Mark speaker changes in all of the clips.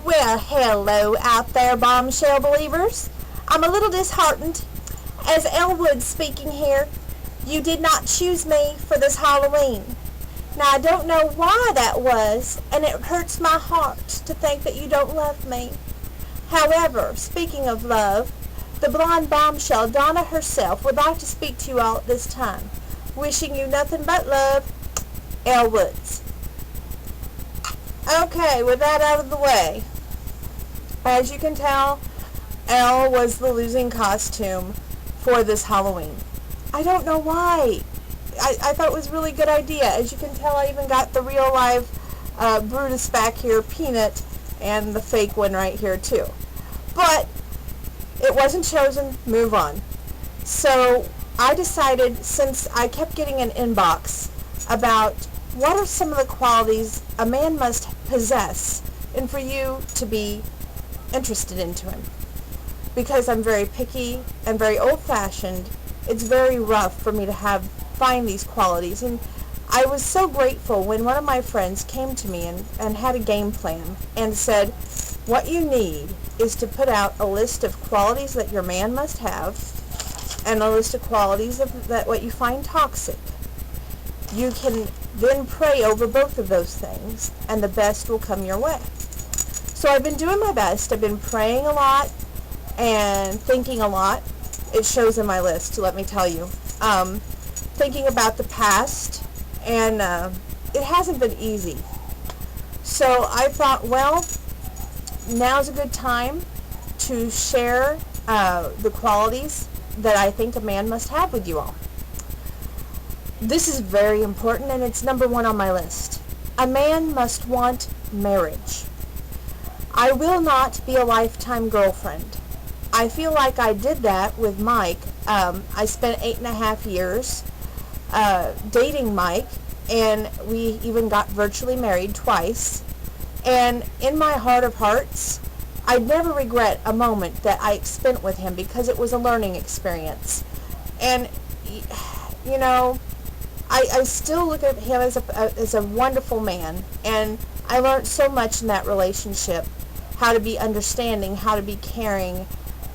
Speaker 1: Well, hello out there, bombshell believers. I'm a little disheartened. As Elwood speaking here, you did not choose me for this Halloween. Now, I don't know why that was, and it hurts my heart to think that you don't love me. However, speaking of love, the blonde bombshell Donna herself would like to speak to you all at this time. Wishing you nothing but love, Elwoods. Okay, with that out of the way, as you can tell, Elle was the losing costume for this Halloween. I don't know why. I thought it was a really good idea. As you can tell, I even got the real live Brutus back here, Peanut, and the fake one right here too. But it wasn't chosen. Move on. So I decided, since I kept getting an inbox about what are some of the qualities a man must possess and for you to be interested into him. Because I'm very picky and very old-fashioned, it's very rough for me to find these qualities. And I was so grateful when one of my friends came to me and had a game plan and said, what you need is to put out a list of qualities that your man must have and a list of qualities that what you find toxic. You can then pray over both of those things, and the best will come your way. So I've been doing my best. I've been praying a lot and thinking a lot. It shows in my list, let me tell you. Thinking about the past, and it hasn't been easy. So I thought, well, now's a good time to share the qualities that I think a man must have with you all. This is very important, and it's number one on my list. A man must want marriage. I will not be a lifetime girlfriend. I feel like I did that with Mike. I spent 8.5 years dating Mike, and we even got virtually married twice. And in my heart of hearts, I never regret a moment that I spent with him because it was a learning experience. And, you know, I still look at him as a wonderful man, and I learned so much in that relationship, how to be understanding, how to be caring,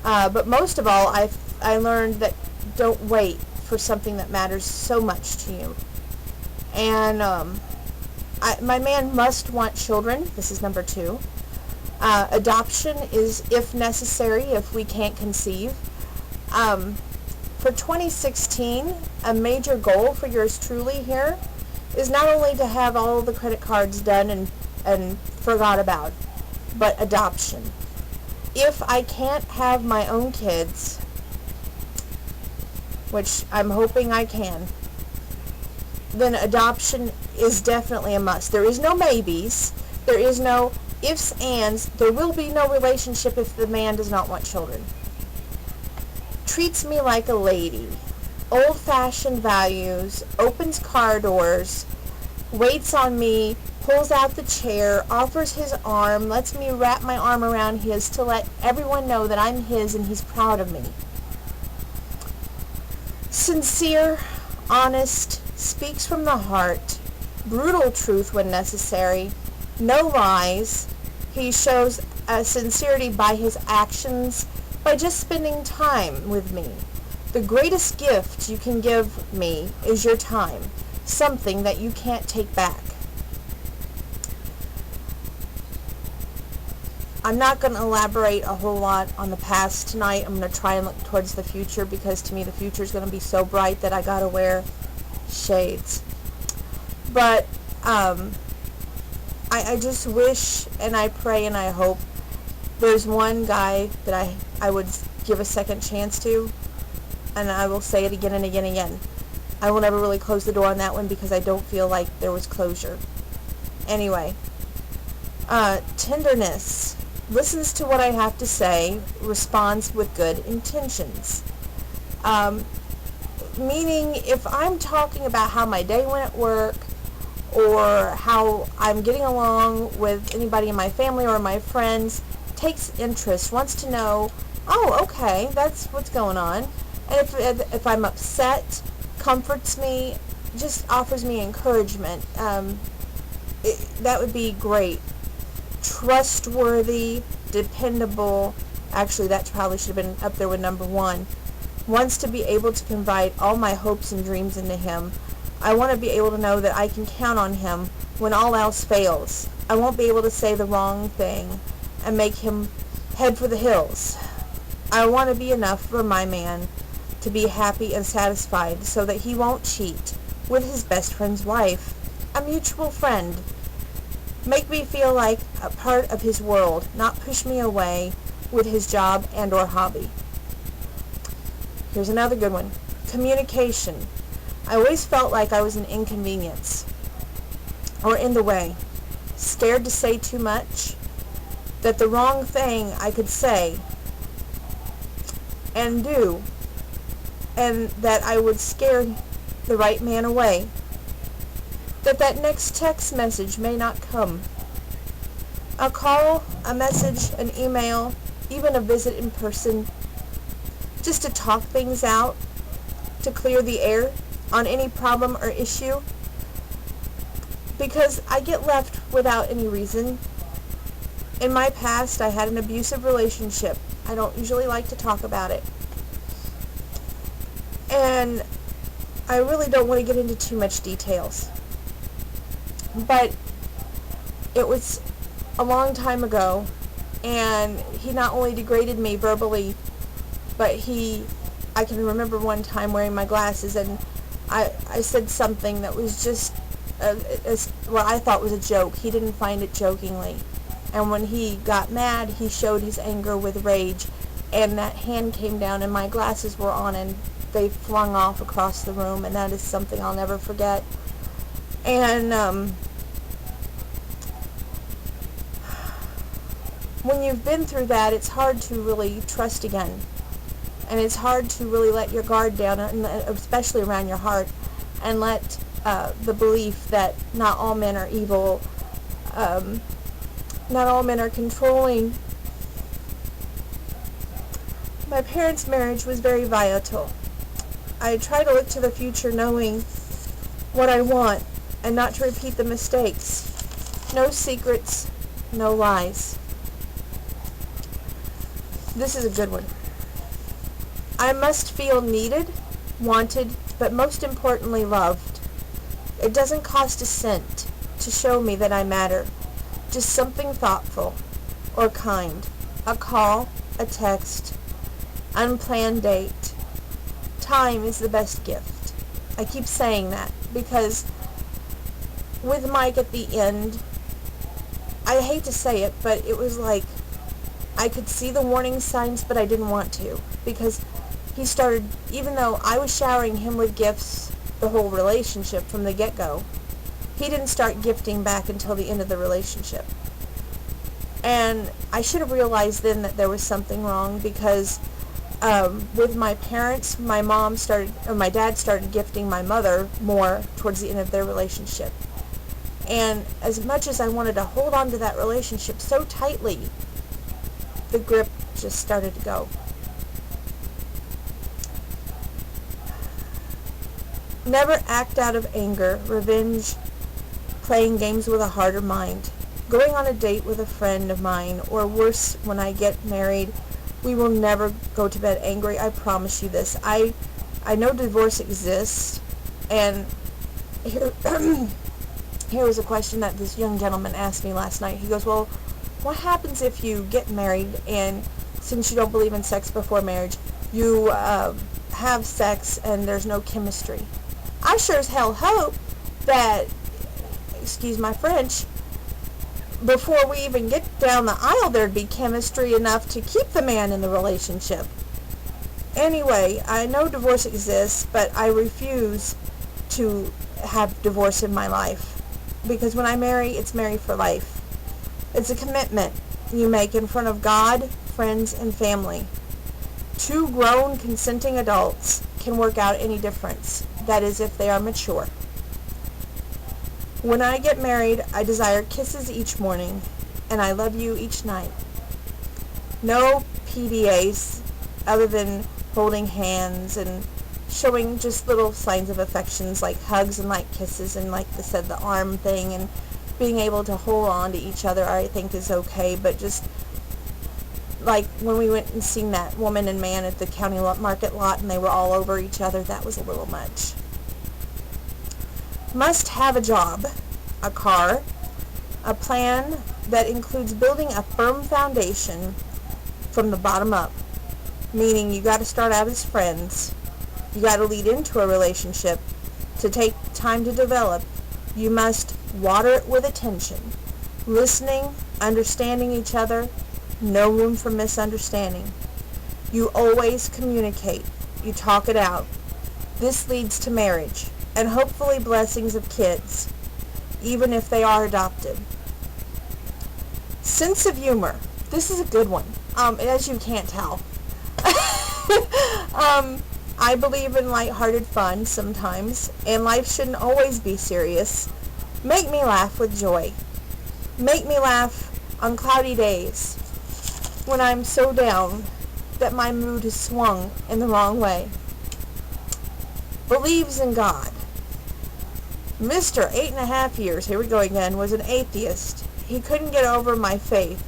Speaker 1: but most of all, I learned that don't wait for something that matters so much to you. And my man must want children. This is number 2. Adoption is if necessary, if we can't conceive. For 2016, a major goal for yours truly here is not only to have all the credit cards done and forgot about, but adoption. If I can't have my own kids, which I'm hoping I can, then adoption is definitely a must. There is no maybes. There is no ifs, ands. There will be no relationship if the man does not want children. Treats me like a lady, old-fashioned values, opens car doors, waits on me, pulls out the chair, offers his arm, lets me wrap my arm around his to let everyone know that I'm his and he's proud of me. Sincere, honest, speaks from the heart, brutal truth when necessary, no lies. He shows sincerity by his actions, by just spending time with me. The greatest gift you can give me is your time, something that you can't take back. I'm not going to elaborate a whole lot on the past tonight. I'm going to try and look towards the future, because to me the future is going to be so bright that I got to wear shades. But I just wish and I pray and I hope there's one guy that I would give a second chance to, and I will say it again and again and again. I will never really close the door on that one because I don't feel like there was closure. Anyway, tenderness. Listens to what I have to say, responds with good intentions. Meaning, if I'm talking about how my day went at work, or how I'm getting along with anybody in my family or my friends, takes interest, wants to know, oh, okay, that's what's going on. And if I'm upset, comforts me, just offers me encouragement, that would be great. trustworthy, dependable, actually that probably should have been up there with number one, wants to be able to confide all my hopes and dreams into him. I want to be able to know that I can count on him when all else fails. I won't be able to say the wrong thing and make him head for the hills. I want to be enough for my man to be happy and satisfied so that he won't cheat with his best friend's wife, a mutual friend. Make me feel like a part of his world, not push me away with his job and or hobby. Here's another good one. Communication. I always felt like I was an inconvenience or in the way, scared to say too much, that the wrong thing I could say and do, and that I would scare the right man away, that next text message may not come. A call, a message, an email, even a visit in person, just to talk things out, to clear the air on any problem or issue, because I get left without any reason. In my past, I had an abusive relationship. I don't usually like to talk about it. And I really don't want to get into too much details. But it was a long time ago, and he not only degraded me verbally, but I can remember one time wearing my glasses, and I said something that was just what I thought was a joke. He didn't find it jokingly. And when he got mad, he showed his anger with rage, and that hand came down and my glasses were on and they flung off across the room, and that is something I'll never forget. And when you've been through that, it's hard to really trust again. And it's hard to really let your guard down, especially around your heart, and let the belief that not all men are evil, not all men are controlling. My parents' marriage was very vital. I try to look to the future knowing what I want and not to repeat the mistakes. No secrets, no lies. This is a good one. I must feel needed, wanted, but most importantly loved. It doesn't cost a cent to show me that I matter. Just something thoughtful or kind. A call, a text, unplanned date. Time is the best gift. I keep saying that because with Mike at the end, I hate to say it, but it was like I could see the warning signs, but I didn't want to, because he started, even though I was showering him with gifts the whole relationship from the get-go, he didn't start gifting back until the end of the relationship. And I should have realized then that there was something wrong, because with my parents, my dad started gifting my mother more towards the end of their relationship. And as much as I wanted to hold on to that relationship so tightly, the grip just started to go. Never act out of anger, revenge, playing games with a heart or mind. Going on a date with a friend of mine, or worse, when I get married, we will never go to bed angry. I promise you this. I know divorce exists, and here, here was a question that this young gentleman asked me last night. He goes, well, what happens if you get married, and since you don't believe in sex before marriage, you have sex and there's no chemistry? I sure as hell hope that, excuse my French, before we even get down the aisle, there'd be chemistry enough to keep the man in the relationship. Anyway, I know divorce exists, but I refuse to have divorce in my life, because when I marry, it's marry for life. It's a commitment you make in front of God, friends, and family. Two grown, consenting adults can work out any difference. That is, if they are mature. When I get married, I desire kisses each morning, and I love you each night. No PDAs other than holding hands and showing just little signs of affections like hugs and like kisses and, like they said, the arm thing, and being able to hold on to each other, I think, is okay, but just like when we went and seen that woman and man at the county market lot and they were all over each other, that was a little much. Must have a job, a car, a plan that includes building a firm foundation from the bottom up, meaning you got to start out as friends, you got to lead into a relationship to take time to develop. You must water it with attention, listening, understanding each other, no room for misunderstanding. You always communicate, you talk it out. This leads to marriage and hopefully blessings of kids, even if they are adopted. Sense of humor. This is a good one, as you can't tell. I believe in lighthearted fun sometimes, and life shouldn't always be serious. Make me laugh with joy. Make me laugh on cloudy days when I'm so down that my mood has swung in the wrong way. Believes in God. Mr. 8.5 years, here we go again, was an atheist. He couldn't get over my faith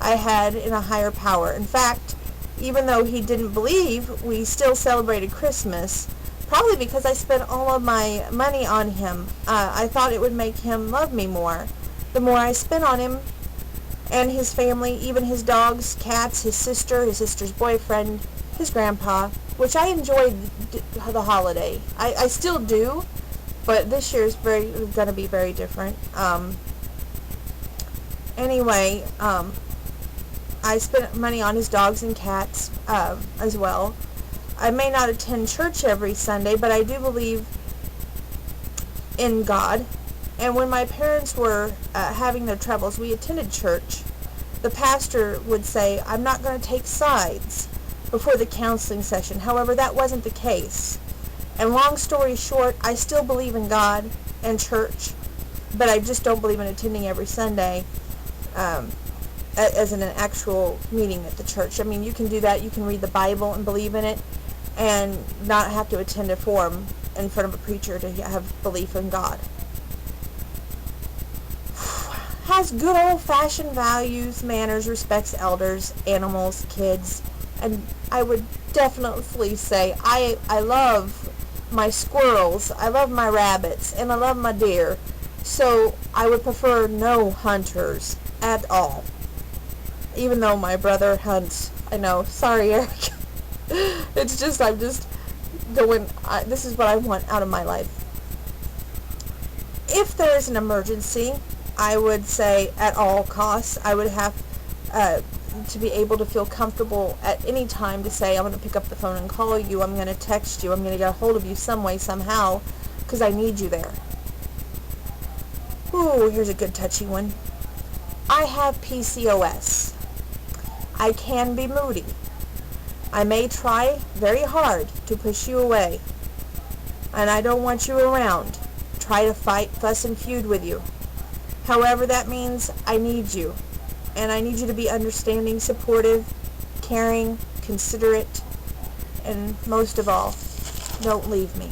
Speaker 1: I had in a higher power. In fact, even though he didn't believe, we still celebrated Christmas, probably because I spent all of my money on him. I thought it would make him love me more. The more I spent on him and his family, even his dogs, cats, his sister's boyfriend, his grandpa, which I enjoyed the holiday. I still do, but this year is going to be very different. Anyway, I spent money on his dogs and cats as well. I may not attend church every Sunday, but I do believe in God. And when my parents were having their troubles, we attended church. The pastor would say, I'm not going to take sides before the counseling session. However, that wasn't the case. And long story short, I still believe in God and church, but I just don't believe in attending every Sunday as in an actual meeting at the church. I mean, you can do that. You can read the Bible and believe in it and not have to attend a forum in front of a preacher to have belief in God. Has good old-fashioned values, manners, respects elders, animals, kids, and I would definitely say I love my squirrels, I love my rabbits, and I love my deer, so I would prefer no hunters at all, even though my brother hunts. I know, sorry Eric. It's just, I'm just going, this is what I want out of my life. If there is an emergency, I would say at all costs, I would have to be able to feel comfortable at any time to say, I'm going to pick up the phone and call you, I'm going to text you, I'm going to get a hold of you some way, somehow, because I need you there. Ooh, here's a good touchy one. I have PCOS. I can be moody. I may try very hard to push you away, and I don't want you around. Try to fight, fuss, and feud with you. However that means, I need you. And I need you to be understanding, supportive, caring, considerate, and most of all, don't leave me.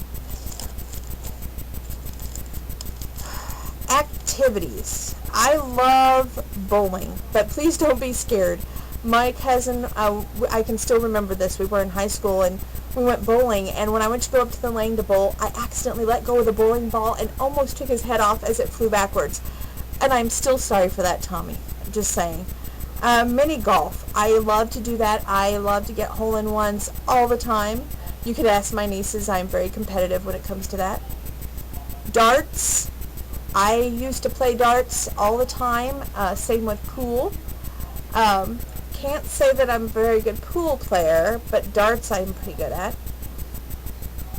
Speaker 1: Activities. I love bowling, but please don't be scared. My cousin, I can still remember this. We were in high school and we went bowling, and when I went to go up to the lane to bowl, I accidentally let go of the bowling ball and almost took his head off as it flew backwards. And I'm still sorry for that, Tommy. Just saying. Mini golf. I love to do that. I love to get hole-in-ones all the time. You could ask my nieces. I'm very competitive when it comes to that. Darts. I used to play darts all the time. Same with pool. Can't say that I'm a very good pool player, but darts I'm pretty good at.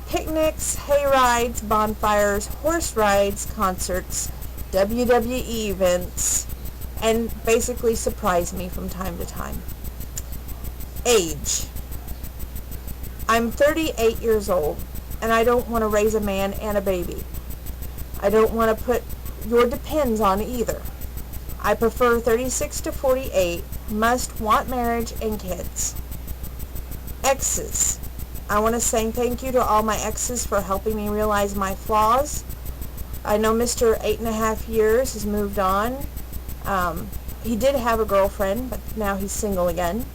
Speaker 1: Picnics, hay rides, bonfires, horse rides, concerts, WWE events, and basically surprise me from time to time. Age. I'm 38 years old, and I don't want to raise a man and a baby. I don't want to put your depends on either. I prefer 36 to 48, must want marriage and kids. Exes. I want to say thank you to all my exes for helping me realize my flaws. I know Mr. 8.5 years has moved on. He did have a girlfriend, but now he's single again.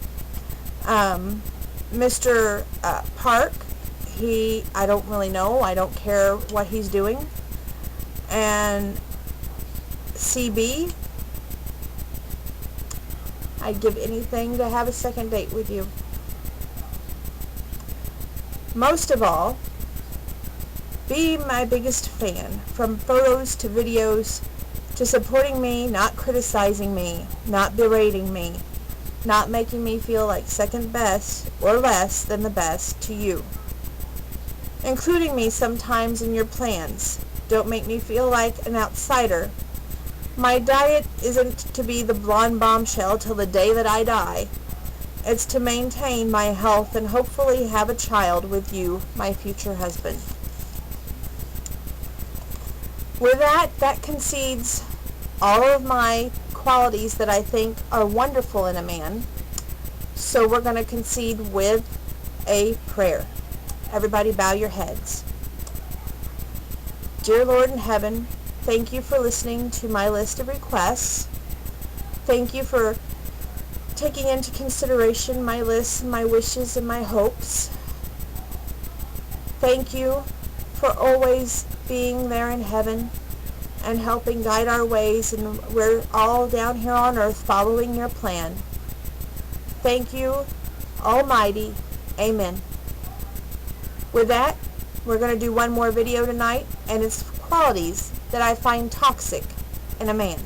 Speaker 1: Mr. Park, I don't really know. I don't care what he's doing. And CB, I'd give anything to have a second date with you. Most of all, be my biggest fan, from photos to videos to supporting me, not criticizing me, not berating me, not making me feel like second best or less than the best to you. Including me sometimes in your plans. Don't make me feel like an outsider. My diet isn't to be the blonde bombshell till the day that I die. It's to maintain my health and hopefully have a child with you, my future husband. With that concedes all of my qualities that I think are wonderful in a man. So we're going to concede with a prayer. Everybody bow your heads. Dear Lord in heaven, thank you for listening to my list of requests. Thank you for taking into consideration my lists and my wishes and my hopes. Thank you for always being there in heaven and helping guide our ways, and we're all down here on earth following your plan. Thank you, Almighty. Amen. With that, we're going to do one more video tonight, and it's qualities that I find toxic in a man.